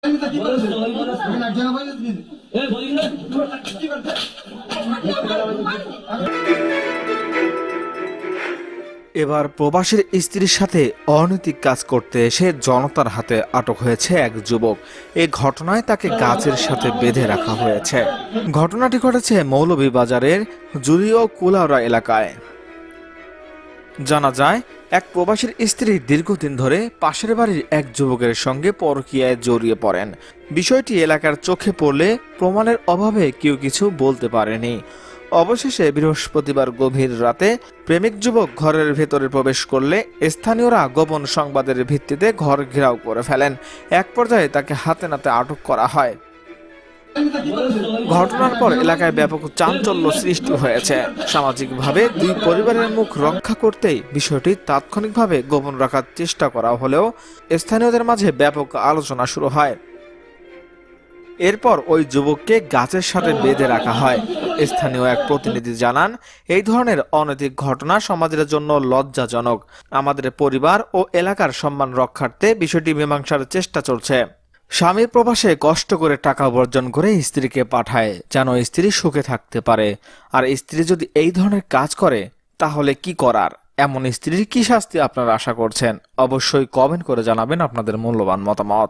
এবার প্রবাসীর স্ত্রীর সাথে অনৈতিক কাজ করতে এসে জনতার হাতে আটক হয়েছে এক যুবক। এই ঘটনায় তাকে গাছের সাথে বেঁধে রাখা হয়েছে। ঘটনাটি ঘটেছে মৌলভীবাজারের জুলিও কুলাউড়া এলাকায়। জানা যায়, এক প্রবাসীর স্ত্রী দীর্ঘদিন ধরে পাশের বাড়ির এক যুবকের সঙ্গে পরকীয়ায় জড়িয়ে পড়েন। বিষয়টি এলাকার চোখে পড়লে প্রমাণের অভাবে কেউ কিছু বলতে পারেনি। অবশেষে বৃহস্পতিবার গভীর রাতে প্রেমিক যুবক ঘরের ভেতরে প্রবেশ করলে স্থানীয়রা গোপন সংবাদের ভিত্তিতে ঘর ঘেরাও করে ফেলেন। এক পর্যায়ে তাকে হাতে নাতে আটক করা হয়। ঘটনার পর এলাকায় ব্যাপক চাঞ্চল্য সৃষ্টি হয়েছে। সামাজিকভাবে দুই পরিবারের মুখ রক্ষা করতেই বিষয়টি তাৎক্ষণিকভাবে গোপন রাখার চেষ্টা করা হলেও স্থানীয়দের মাঝে ব্যাপক আলোচনা শুরু হয়। এরপর ওই যুবককে গাছের সাথে বেঁধে রাখা হয়। স্থানীয় এক প্রতিনিধি জানান, এই ধরনের অনৈতিক ঘটনা সমাজের জন্য লজ্জাজনক। আমাদের পরিবার ও এলাকার সম্মান রক্ষার্থে বিষয়টি মীমাংসার চেষ্টা চলছে। স্বামী প্রবাসে কষ্ট করে টাকা উপার্জন করে স্ত্রীকে পাঠায় যেন স্ত্রী সুখে থাকতে পারে। আর স্ত্রী যদি এই ধরনের কাজ করে তাহলে কি করার? এমন স্ত্রীর কি শাস্তি আপনারা আশা করছেন? অবশ্যই কমেন্ট করে জানাবেন আপনাদের মূল্যবান মতামত।